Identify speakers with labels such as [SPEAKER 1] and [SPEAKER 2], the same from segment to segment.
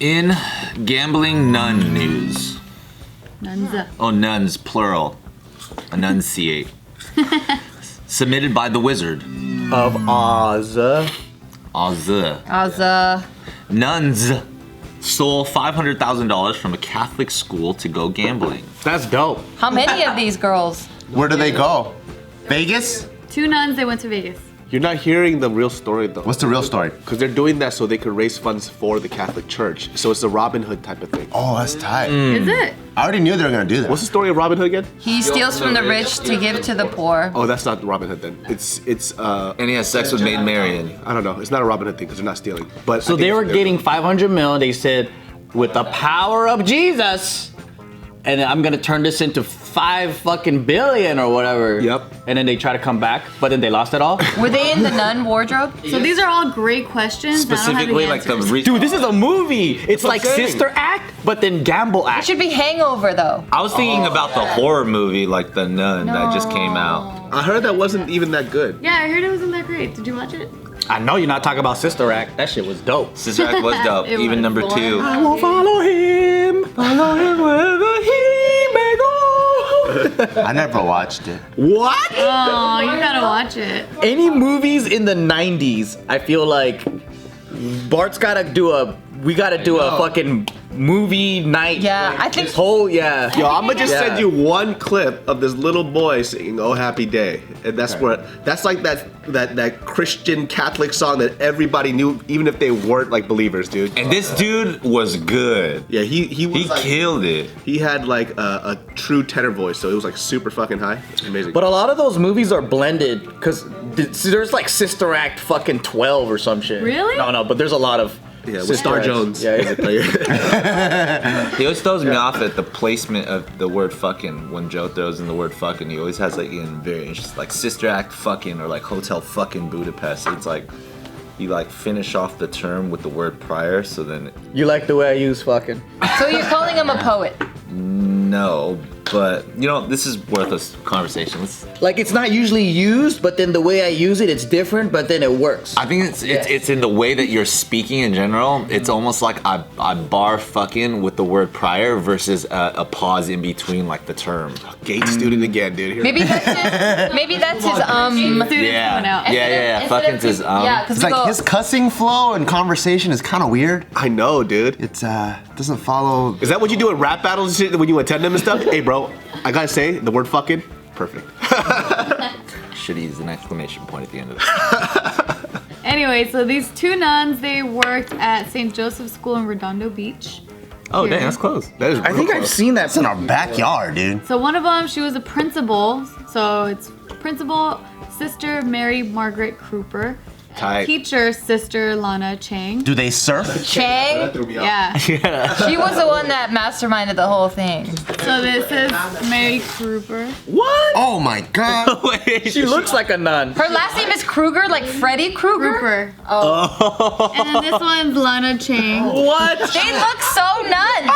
[SPEAKER 1] In gambling nun news.
[SPEAKER 2] Nuns.
[SPEAKER 1] Oh, nuns, plural. Enunciate. Submitted by the Wizard
[SPEAKER 3] of Oz.
[SPEAKER 1] Nuns stole $500,000 from a Catholic school to go gambling.
[SPEAKER 3] That's dope.
[SPEAKER 4] How many of these girls?
[SPEAKER 5] Where do they go? Vegas?
[SPEAKER 2] 2 nuns, they went to Vegas.
[SPEAKER 6] You're not hearing the real story though.
[SPEAKER 5] What's the real story?
[SPEAKER 6] Because they're doing that so they could raise funds for the Catholic Church. So it's a Robin Hood type of thing.
[SPEAKER 5] Oh, that's tight.
[SPEAKER 2] Is it?
[SPEAKER 5] I already knew they were gonna do that.
[SPEAKER 6] What's the story of Robin Hood again?
[SPEAKER 4] He steals from the rich to give to the poor.
[SPEAKER 6] Oh, that's not Robin Hood then. It's
[SPEAKER 1] And he has sex with Maid Marian.
[SPEAKER 6] I don't know. It's not a Robin Hood thing because they're not stealing. But
[SPEAKER 3] So they were getting 500 mil. They said, with the power of Jesus, and I'm gonna turn this into 5 fucking billion or whatever.
[SPEAKER 6] Yep.
[SPEAKER 3] And then they try to come back, but then they lost it all.
[SPEAKER 4] Were they in the nun wardrobe?
[SPEAKER 2] So these are all great questions.
[SPEAKER 1] Specifically, like the
[SPEAKER 3] Dude, this is a movie. It's
[SPEAKER 6] what
[SPEAKER 3] like
[SPEAKER 6] I'm saying.
[SPEAKER 3] Sister Act, but then Gamble
[SPEAKER 4] It
[SPEAKER 3] Act.
[SPEAKER 4] should be Hangover though.
[SPEAKER 1] I was thinking about the horror movie, like The Nun, that just came out.
[SPEAKER 6] I heard that wasn't even that good.
[SPEAKER 2] Yeah, I heard it wasn't that great. Did you watch it?
[SPEAKER 3] I know you're not talking about Sister Act. That shit was dope.
[SPEAKER 1] Sister Act was dope.
[SPEAKER 2] It
[SPEAKER 1] Even
[SPEAKER 2] was
[SPEAKER 1] number
[SPEAKER 2] boring.
[SPEAKER 1] 2.
[SPEAKER 3] I will follow him wherever he may go.
[SPEAKER 5] I never watched it.
[SPEAKER 3] What?
[SPEAKER 2] Oh, you gotta watch it.
[SPEAKER 3] Any movies in the 90s, I feel like Bart's gotta do a fucking movie night.
[SPEAKER 4] Yeah, I think-
[SPEAKER 3] this whole, yeah.
[SPEAKER 6] Yo, I'm gonna just
[SPEAKER 3] Yeah.
[SPEAKER 6] send you one clip of this little boy singing "Oh Happy Day," and that's like that Christian Catholic song that everybody knew, even if they weren't like believers, dude.
[SPEAKER 1] And this dude was good.
[SPEAKER 6] Yeah, he was
[SPEAKER 1] He
[SPEAKER 6] like,
[SPEAKER 1] killed it.
[SPEAKER 6] he had like a true tenor voice, so it was like super fucking high. Amazing.
[SPEAKER 3] But a lot of those movies are blended, because there's like Sister Act fucking 12 or some shit.
[SPEAKER 2] Really?
[SPEAKER 3] No, but there's a lot of
[SPEAKER 6] yeah, with
[SPEAKER 3] Sister
[SPEAKER 6] Star
[SPEAKER 3] Acts.
[SPEAKER 6] Jones.
[SPEAKER 3] Yeah.
[SPEAKER 1] He always throws me off at the placement of the word fucking. When Joe throws in the word fucking, he always has like very interesting, like Sister Act fucking or like Hotel fucking Budapest. It's like you like finish off the term with the word prior, so then
[SPEAKER 3] You like the way I use fucking.
[SPEAKER 4] So you're calling him a poet?
[SPEAKER 1] no. But you know, this is worth a conversation.
[SPEAKER 3] Like, it's not usually used, but then the way I use it, it's different, but then it works.
[SPEAKER 1] I think it's in the way that you're speaking in general. It's almost like I bar fucking with the word prior versus a pause in between like the term.
[SPEAKER 6] Gate student again, dude. Here.
[SPEAKER 4] Maybe that's his
[SPEAKER 2] Students coming
[SPEAKER 1] Yeah,
[SPEAKER 2] out.
[SPEAKER 1] yeah.
[SPEAKER 4] Instead
[SPEAKER 1] Fucking's
[SPEAKER 4] of-
[SPEAKER 1] his
[SPEAKER 4] Yeah, because
[SPEAKER 5] It's like his cussing flow and conversation is kind of weird.
[SPEAKER 6] I know, dude.
[SPEAKER 5] It's doesn't follow.
[SPEAKER 6] Is that what you do in rap battles and shit when you attend them and stuff? Hey, bro, I gotta say the word fucking perfect.
[SPEAKER 1] Should use an exclamation point at the end of that.
[SPEAKER 2] Anyway, so these 2 nuns, they worked at St. Joseph's School in Redondo Beach.
[SPEAKER 1] Oh,
[SPEAKER 2] Here.
[SPEAKER 1] dang, that's close.
[SPEAKER 6] That is.
[SPEAKER 3] I think I've seen that.
[SPEAKER 5] It's in our backyard, dude.
[SPEAKER 2] So one of them, she was a principal. So it's principal, Sister Mary Margaret Kruper.
[SPEAKER 1] Tight.
[SPEAKER 2] Teacher, Sister Lana Chang.
[SPEAKER 5] Do they surf?
[SPEAKER 4] Chang.
[SPEAKER 2] Yeah.
[SPEAKER 4] She was the one that masterminded the whole thing.
[SPEAKER 2] So this is Mary Kruper.
[SPEAKER 3] What?
[SPEAKER 5] Oh my god.
[SPEAKER 3] She looks like a nun.
[SPEAKER 4] Her last name is Kruger, like Freddy Krueger.
[SPEAKER 2] Kruper. Oh. And then this one's Lana Chang.
[SPEAKER 3] What?
[SPEAKER 4] They look so nun.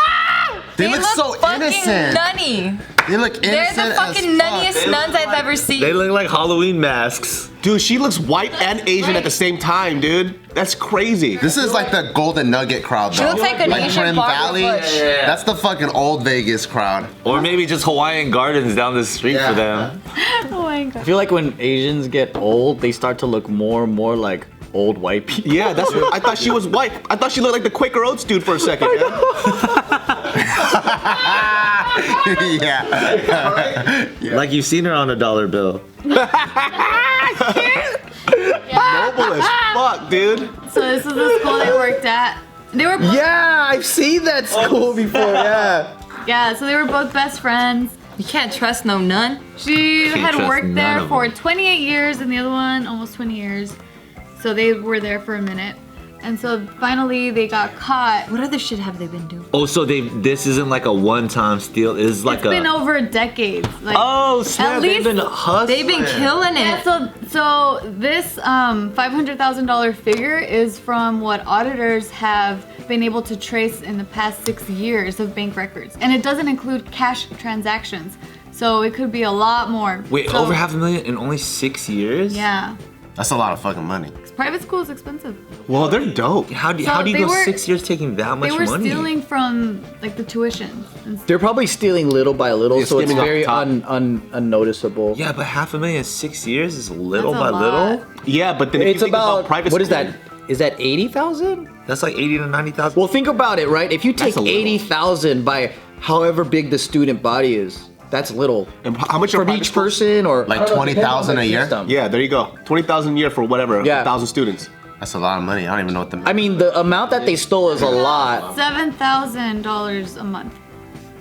[SPEAKER 5] They look so
[SPEAKER 4] fucking
[SPEAKER 5] innocent.
[SPEAKER 4] nunny.
[SPEAKER 5] They look innocent.
[SPEAKER 4] They're the fucking nunniest nuns I've ever seen.
[SPEAKER 1] They look like Halloween masks.
[SPEAKER 6] Dude, she looks white and Asian at the same time, dude. That's crazy.
[SPEAKER 5] This is like the Golden Nugget crowd, though.
[SPEAKER 4] She looks like an Asian
[SPEAKER 5] Prim
[SPEAKER 4] Barbara
[SPEAKER 5] Valley.
[SPEAKER 4] Bush.
[SPEAKER 1] Yeah.
[SPEAKER 5] That's the fucking old Vegas crowd.
[SPEAKER 1] Or maybe just Hawaiian Gardens down the street
[SPEAKER 5] Yeah.
[SPEAKER 1] for them.
[SPEAKER 2] Oh my
[SPEAKER 3] I
[SPEAKER 2] god.
[SPEAKER 3] feel like when Asians get old, they start to look more and more like old white people.
[SPEAKER 6] Yeah, that's what I thought she was white. I thought she looked like the Quaker Oats dude for a second.
[SPEAKER 5] Yeah.
[SPEAKER 1] Like you've seen her on a dollar bill.
[SPEAKER 6] Noble as fuck, dude.
[SPEAKER 2] So this is the school they worked at. They were both,
[SPEAKER 3] Yeah, I've seen that school before, yeah.
[SPEAKER 2] yeah, so they were both best friends.
[SPEAKER 4] You can't trust no nun.
[SPEAKER 2] She
[SPEAKER 1] Can't
[SPEAKER 2] had
[SPEAKER 1] trust
[SPEAKER 2] worked
[SPEAKER 1] none
[SPEAKER 2] there
[SPEAKER 1] of
[SPEAKER 2] for
[SPEAKER 1] them.
[SPEAKER 2] 28 years and the other one almost 20 years. So they were there for a minute. And so finally they got caught.
[SPEAKER 4] What other shit have they been doing?
[SPEAKER 1] Oh, so this isn't like a one-time steal. It's like
[SPEAKER 2] It's been over decades. Like,
[SPEAKER 1] Oh snap!
[SPEAKER 2] At
[SPEAKER 1] They've
[SPEAKER 2] least
[SPEAKER 1] been hustling.
[SPEAKER 4] They've been killing
[SPEAKER 2] yeah,
[SPEAKER 4] it.
[SPEAKER 2] so this $500,000 figure is from what auditors have been able to trace in the past 6 years of bank records. And it doesn't include cash transactions. So it could be a lot more.
[SPEAKER 1] Wait,
[SPEAKER 2] So-
[SPEAKER 1] over $500,000 in only 6 years?
[SPEAKER 2] Yeah.
[SPEAKER 5] That's a lot of fucking money.
[SPEAKER 2] private school is expensive.
[SPEAKER 6] Well, they're dope.
[SPEAKER 1] How do
[SPEAKER 2] So
[SPEAKER 1] you
[SPEAKER 2] they
[SPEAKER 1] go
[SPEAKER 2] were-
[SPEAKER 1] 6 years taking that much
[SPEAKER 2] They were
[SPEAKER 1] money?
[SPEAKER 2] stealing from like the tuition.
[SPEAKER 3] They're probably stealing little by little,
[SPEAKER 6] Yeah,
[SPEAKER 3] so it's
[SPEAKER 6] skimming off
[SPEAKER 3] very
[SPEAKER 6] the top.
[SPEAKER 3] unnoticeable.
[SPEAKER 1] Yeah, but $500,000 in 6 years is little
[SPEAKER 2] That's a
[SPEAKER 1] by little.
[SPEAKER 2] lot.
[SPEAKER 6] Yeah, but then if
[SPEAKER 3] It's
[SPEAKER 6] you think
[SPEAKER 3] about
[SPEAKER 6] private
[SPEAKER 3] what is
[SPEAKER 6] school,
[SPEAKER 3] that? Is that 80,000?
[SPEAKER 1] That's like 80 to 90,000.
[SPEAKER 3] Well, think about it, right? If you take
[SPEAKER 6] That's a little.
[SPEAKER 3] 80,000 by however big the student body is, that's little.
[SPEAKER 6] And how much are
[SPEAKER 3] From
[SPEAKER 6] private
[SPEAKER 3] each
[SPEAKER 6] schools?
[SPEAKER 3] person, or
[SPEAKER 5] Like
[SPEAKER 3] I don't know,
[SPEAKER 5] 20,000 a year?
[SPEAKER 3] system.
[SPEAKER 6] Yeah, there you go. 20,000 a year for whatever,
[SPEAKER 3] Yeah.
[SPEAKER 6] 1,000 students.
[SPEAKER 5] That's a lot of money. I don't even know what the.
[SPEAKER 3] I mean, the amount that they stole is a lot.
[SPEAKER 2] $7,000 a month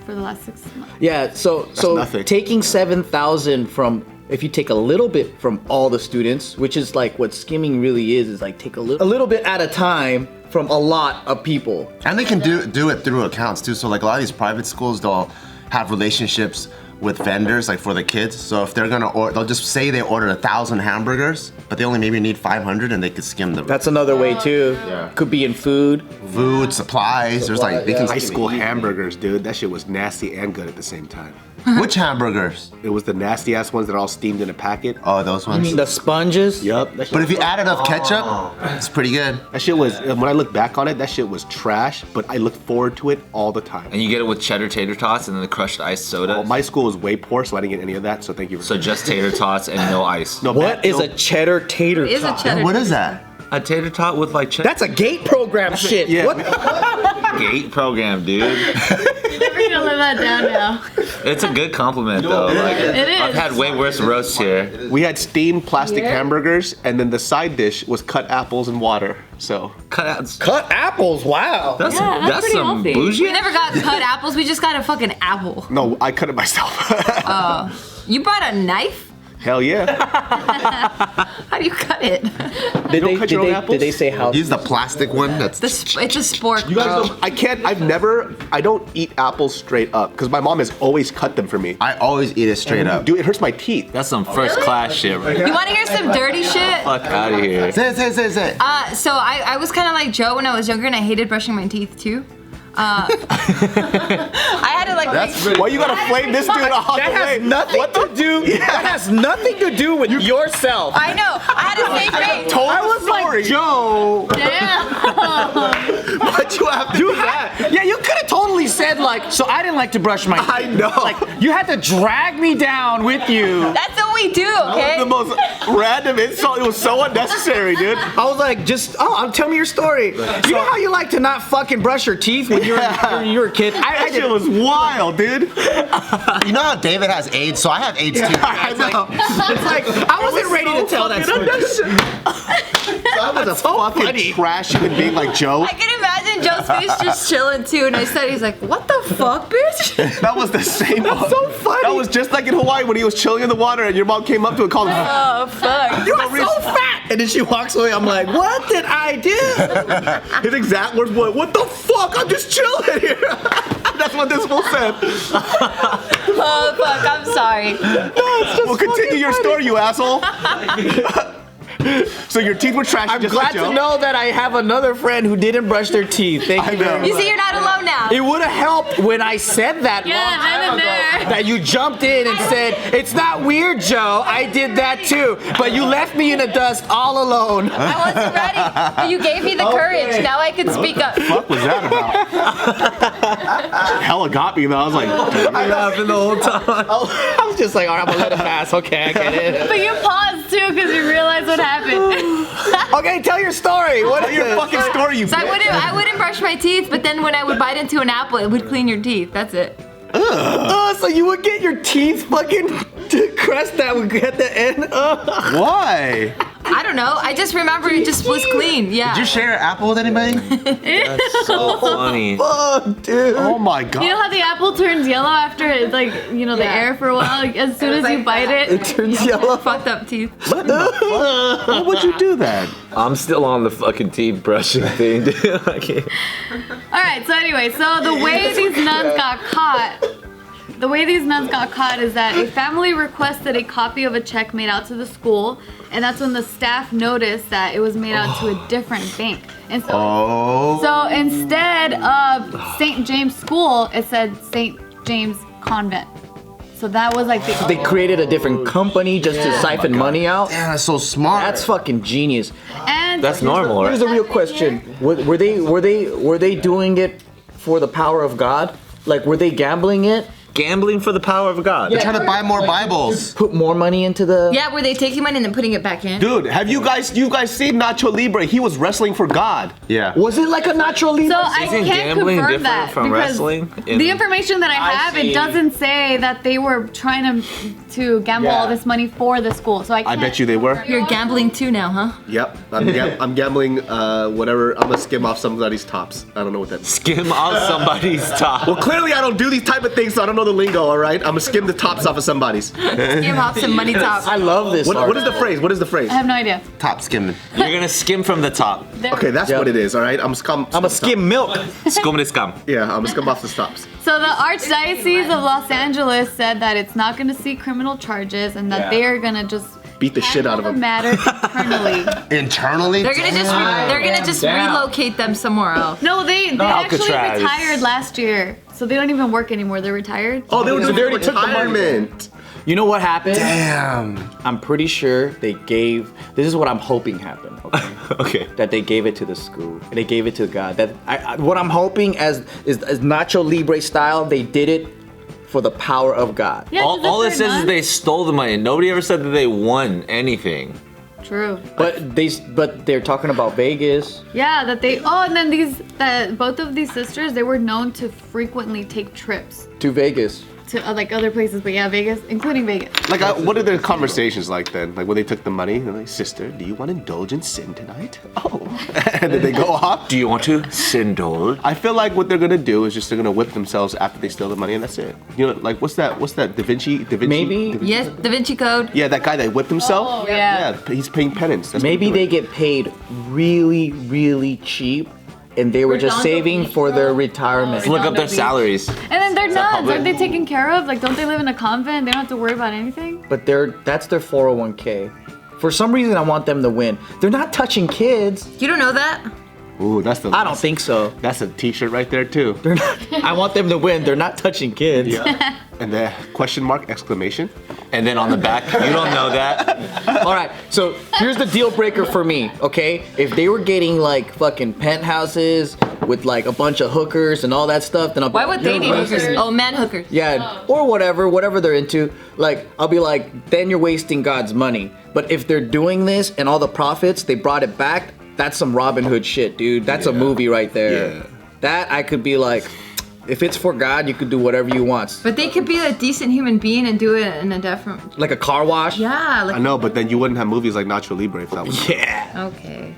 [SPEAKER 2] for the last 6 months.
[SPEAKER 3] Yeah, so
[SPEAKER 6] nothing.
[SPEAKER 3] taking 7,000 from, if you take a little bit from all the students, which is like what skimming really is like take a little bit at a time from a lot of people.
[SPEAKER 5] And they can do it through accounts too. So like a lot of these private schools, they'll have relationships with vendors, like for the kids. So if they're gonna order, they'll just say they ordered 1,000 hamburgers, but they only maybe need 500, and they could skim the
[SPEAKER 3] That's another way too.
[SPEAKER 5] Yeah.
[SPEAKER 3] Could be in food.
[SPEAKER 5] food, supplies. There's like they can
[SPEAKER 6] High school hamburgers, dude. That shit was nasty and good at the same time.
[SPEAKER 5] Which hamburgers?
[SPEAKER 6] It was the nasty ass ones that are all steamed in a packet.
[SPEAKER 5] Oh, those
[SPEAKER 3] I
[SPEAKER 5] ones.
[SPEAKER 3] mean, the sponges.
[SPEAKER 6] Yup. That shit,
[SPEAKER 5] But if you add enough ketchup, it's pretty good.
[SPEAKER 6] that shit was, when I look back on it, that shit was trash, but I look forward to it all the time.
[SPEAKER 1] And you get it with cheddar tater tots and then the crushed ice soda.
[SPEAKER 6] Well, my school was way poor, so I didn't get any of that, so thank you.
[SPEAKER 1] So just tater tots and no ice.
[SPEAKER 6] no,
[SPEAKER 3] What is
[SPEAKER 6] no,
[SPEAKER 3] a cheddar tater
[SPEAKER 4] It is a
[SPEAKER 3] tot?
[SPEAKER 4] cheddar.
[SPEAKER 5] What is that?
[SPEAKER 1] A tater tot with like cheddar.
[SPEAKER 3] That's a gate program shit.
[SPEAKER 6] yeah.
[SPEAKER 3] What?
[SPEAKER 1] Gate program, dude.
[SPEAKER 2] You're never gonna live that down now.
[SPEAKER 1] It's a good compliment though. Like,
[SPEAKER 2] It is.
[SPEAKER 1] I've had way worse roasts here.
[SPEAKER 6] We had steamed plastic
[SPEAKER 2] Yeah.
[SPEAKER 6] hamburgers, and then the side dish was cut apples and water. So
[SPEAKER 1] Cut out.
[SPEAKER 3] Cut apples. Wow.
[SPEAKER 1] That's,
[SPEAKER 2] Yeah, that's pretty
[SPEAKER 1] some
[SPEAKER 2] healthy.
[SPEAKER 1] bougie.
[SPEAKER 4] We never got cut apples. We just got a fucking apple.
[SPEAKER 6] no, I cut it myself.
[SPEAKER 4] You brought a knife?
[SPEAKER 6] Hell yeah.
[SPEAKER 4] How do you cut it?
[SPEAKER 3] Did
[SPEAKER 6] don't cut your own apples?
[SPEAKER 3] did they say how?
[SPEAKER 5] Use the plastic one. That's
[SPEAKER 4] It's a sport.
[SPEAKER 6] You guys don't, I don't eat apples straight up because my mom has always cut them for me.
[SPEAKER 5] I always eat it straight up.
[SPEAKER 6] Dude, it hurts my teeth.
[SPEAKER 1] That's some first class shit right
[SPEAKER 4] You want to hear some dirty shit?
[SPEAKER 1] Fuck out of here.
[SPEAKER 5] Say it.
[SPEAKER 4] So I was kind of like Joe when I was younger, and I hated brushing my teeth too. I had to like.
[SPEAKER 6] Why you gotta flame this dude all the
[SPEAKER 3] That has
[SPEAKER 6] way?
[SPEAKER 3] nothing to do. That has nothing to do with yourself.
[SPEAKER 4] I know. I had to say face.
[SPEAKER 6] I was like,
[SPEAKER 3] Joe.
[SPEAKER 2] Damn.
[SPEAKER 6] why'd you have to do that?
[SPEAKER 3] Yeah, you could have totally said like. So I didn't like to brush my teeth.
[SPEAKER 6] I know.
[SPEAKER 3] Like you had to drag me down with you.
[SPEAKER 4] That's what we do, okay?
[SPEAKER 6] The most random insult. It was so unnecessary, dude.
[SPEAKER 3] I was like, tell me your story. You know how you like to not fucking brush your teeth when you were a kid?
[SPEAKER 6] That shit was wild, dude.
[SPEAKER 5] You know how David has AIDS, so I have AIDS too.
[SPEAKER 6] I know.
[SPEAKER 3] It's like I wasn't ready to tell that story.
[SPEAKER 6] I was a fucking trash human being like Joe.
[SPEAKER 4] I can imagine Joe's face just chilling too, and I said, he's like, "What the fuck, bitch?"
[SPEAKER 6] That was the same. That's
[SPEAKER 3] so funny.
[SPEAKER 6] That was just like in Hawaii when he was chilling in the water and your mom came up to him and called him.
[SPEAKER 4] Oh fuck.
[SPEAKER 3] You are so fat. And then she walks away. I'm like, what did I do?
[SPEAKER 6] His exact words were, "What the fuck? I'm just chilling here." That's what this fool said.
[SPEAKER 4] Oh fuck. I'm sorry.
[SPEAKER 6] Well, continue your story, you asshole. So your teeth were trashy,
[SPEAKER 3] I'm
[SPEAKER 6] just
[SPEAKER 3] glad
[SPEAKER 6] like Joe.
[SPEAKER 3] to know that I have another friend who didn't brush their teeth. Thank
[SPEAKER 6] I
[SPEAKER 3] you very
[SPEAKER 6] know.
[SPEAKER 3] much.
[SPEAKER 4] You see, you're not alone now.
[SPEAKER 3] It would have helped when I said that
[SPEAKER 2] Yeah,
[SPEAKER 3] long
[SPEAKER 2] then
[SPEAKER 3] time
[SPEAKER 2] and
[SPEAKER 3] ago.
[SPEAKER 2] there.
[SPEAKER 3] That you jumped in and said, it's not weird, Joe. I did that too. But you left me in the dust all alone.
[SPEAKER 4] I wasn't ready, but you gave me the courage. Now I can speak up.
[SPEAKER 6] What was that about? Hella got me though. I was like,
[SPEAKER 1] I laughing the whole time.
[SPEAKER 3] I was just like, all right, I'm gonna let it pass. Okay, I get it.
[SPEAKER 2] But you paused too because you realized what happened.
[SPEAKER 3] Okay, tell your story. What is
[SPEAKER 6] your
[SPEAKER 3] it?
[SPEAKER 6] fucking story, you
[SPEAKER 4] So
[SPEAKER 6] bitch.
[SPEAKER 4] I wouldn't brush my teeth, but then when I would bite into an apple, it would clean your teeth. That's it.
[SPEAKER 3] So you would get your teeth fucking crust that would at the end?
[SPEAKER 6] Why?
[SPEAKER 4] I don't know. I just remember it just was clean. Yeah.
[SPEAKER 5] Did you share an apple with anybody?
[SPEAKER 1] That's so funny.
[SPEAKER 3] Fuck, dude.
[SPEAKER 6] Oh my god.
[SPEAKER 2] You know how the apple turns yellow after it's like, the
[SPEAKER 4] Yeah.
[SPEAKER 2] air for a while? Like, as soon as you bite
[SPEAKER 3] It
[SPEAKER 2] it.
[SPEAKER 3] turns yellow.
[SPEAKER 4] Fucked up teeth.
[SPEAKER 6] Why would you do that?
[SPEAKER 1] I'm still on the fucking teeth brushing thing, dude. I can't.
[SPEAKER 2] Alright, so anyway, so the way these nuns got caught. The way these nuns got caught is that a family requested a copy of a check made out to the school, and that's when the staff noticed that it was made out to a different bank. And so instead of St. James School, it said St. James Convent. So that was like the
[SPEAKER 3] They created a different company just to siphon money out.
[SPEAKER 5] Yeah, that's so smart.
[SPEAKER 3] That's fucking genius.
[SPEAKER 2] and
[SPEAKER 1] That's normal,
[SPEAKER 3] Here's
[SPEAKER 1] right?
[SPEAKER 3] a real question: Were they doing it for the power of God? Like, were they gambling it?
[SPEAKER 1] Gambling for the power of God.
[SPEAKER 5] They're trying to buy more Bibles.
[SPEAKER 3] Put more money into the.
[SPEAKER 4] Yeah, were they taking money and then putting it back in?
[SPEAKER 6] Dude, have you guys seen Nacho Libre? He was wrestling for God.
[SPEAKER 5] Yeah.
[SPEAKER 3] Was it like a natural leader?
[SPEAKER 2] So I
[SPEAKER 1] Isn't
[SPEAKER 2] can't
[SPEAKER 1] gambling
[SPEAKER 2] confirm
[SPEAKER 1] different
[SPEAKER 2] that
[SPEAKER 1] from
[SPEAKER 2] because
[SPEAKER 1] wrestling?
[SPEAKER 2] the information that I have,
[SPEAKER 3] see.
[SPEAKER 2] it doesn't say that they were trying to gamble all this money for the school. So I
[SPEAKER 6] I
[SPEAKER 2] can't.
[SPEAKER 6] bet you they were.
[SPEAKER 4] You're gambling too now, huh?
[SPEAKER 6] Yep. I'm gambling whatever. I'm gonna skim off somebody's tops. I don't know what that is.
[SPEAKER 1] Skim off somebody's top.
[SPEAKER 6] Well, clearly I don't do these type of things, so I don't know the lingo, all right? I'm gonna skim the tops off of somebody's.
[SPEAKER 4] Give off some money top.
[SPEAKER 3] I love this.
[SPEAKER 6] What is the phrase? What is the phrase?
[SPEAKER 2] I have no idea.
[SPEAKER 5] Top skimming.
[SPEAKER 1] You're gonna skim from the top.
[SPEAKER 6] Okay, that's
[SPEAKER 3] Yep.
[SPEAKER 6] what it is, all right? I'm
[SPEAKER 3] a skim milk.
[SPEAKER 1] Skum de scum.
[SPEAKER 6] Yeah, I'm gonna skim off the tops.
[SPEAKER 2] So the Archdiocese of Los Angeles said that it's not going to seek criminal charges and that they are going to just
[SPEAKER 6] Beat the shit out of
[SPEAKER 2] handle the
[SPEAKER 6] them.
[SPEAKER 2] matter internally.
[SPEAKER 5] Internally?
[SPEAKER 4] They're gonna just relocate them somewhere else.
[SPEAKER 2] No, they actually
[SPEAKER 1] Alcatraz.
[SPEAKER 2] retired last year, so they don't even work anymore. They're retired.
[SPEAKER 6] Oh, they were doing
[SPEAKER 3] They already took the money.
[SPEAKER 6] retirement.
[SPEAKER 3] You know what happened?
[SPEAKER 5] Damn.
[SPEAKER 3] I'm pretty sure they gave. This is what I'm hoping happened. Okay?
[SPEAKER 1] Okay.
[SPEAKER 3] That they gave it to the school. They gave it to God. That what I'm hoping is Nacho Libre style. They did it for the power of God.
[SPEAKER 2] Yeah, 'cause
[SPEAKER 1] All
[SPEAKER 2] if
[SPEAKER 1] it says
[SPEAKER 2] they're
[SPEAKER 1] is
[SPEAKER 2] nuns-
[SPEAKER 1] they stole the money. Nobody ever said that they won anything.
[SPEAKER 2] True.
[SPEAKER 3] But they're talking about Vegas.
[SPEAKER 2] Yeah, that they. Oh, and then both of these sisters, they were known to frequently take trips
[SPEAKER 3] To Vegas.
[SPEAKER 2] to like other places, but yeah, Vegas, including Vegas.
[SPEAKER 6] Like, what are their conversations like then? Like when they took the money, they're like, "Sister, do you want to indulge in sin tonight?" Oh, and then they go off.
[SPEAKER 1] Do you want to sindole?
[SPEAKER 6] I feel like what they're gonna do is just they're gonna whip themselves after they steal the money, and that's it. You know, like what's that? Da Vinci?
[SPEAKER 3] Maybe.
[SPEAKER 6] Da Vinci?
[SPEAKER 4] Yes, Da Vinci Code.
[SPEAKER 6] Yeah, that guy that whipped himself.
[SPEAKER 2] Oh, yeah.
[SPEAKER 6] Yeah, he's paying penance. That's what
[SPEAKER 3] Maybe
[SPEAKER 6] he's
[SPEAKER 3] they
[SPEAKER 6] doing.
[SPEAKER 3] get paid really, really cheap, and they were just saving for their retirement.
[SPEAKER 1] Let's look up their salaries.
[SPEAKER 2] And then they're nuns.
[SPEAKER 1] public?
[SPEAKER 2] Aren't they taken care of? Like, don't they live in a convent? They don't have to worry about anything.
[SPEAKER 3] But that's their 401k. For some reason, I want them to win. They're not touching kids.
[SPEAKER 4] You don't know that?
[SPEAKER 6] Ooh, that's the.
[SPEAKER 3] I don't think so.
[SPEAKER 6] That's a T-shirt right there too.
[SPEAKER 3] They're not. I want them to win. They're not touching kids.
[SPEAKER 6] Yeah. And the question mark exclamation.
[SPEAKER 1] And then on the back, you don't know that.
[SPEAKER 3] All right. So here's the deal breaker for me. Okay, if they were getting like fucking penthouses with like a bunch of hookers and all that stuff, then I'll be
[SPEAKER 4] Why
[SPEAKER 3] like,
[SPEAKER 4] would they
[SPEAKER 3] "You're
[SPEAKER 4] need
[SPEAKER 3] wasting-"
[SPEAKER 4] hookers? Oh, man hookers.
[SPEAKER 3] Yeah, or whatever they're into. Like, I'll be like, then you're wasting God's money. But if they're doing this and all the profits, they brought it back, that's some Robin Hood shit, dude. That's a movie right there.
[SPEAKER 6] Yeah.
[SPEAKER 3] That I could be like, if it's for God, you could do whatever you want.
[SPEAKER 4] But they could be a decent human being and do it in a different.
[SPEAKER 3] Like a car wash?
[SPEAKER 4] Yeah,
[SPEAKER 6] I
[SPEAKER 4] like.
[SPEAKER 6] know, but then you wouldn't have movies like Nacho Libre if that was.
[SPEAKER 3] Yeah.
[SPEAKER 4] Okay.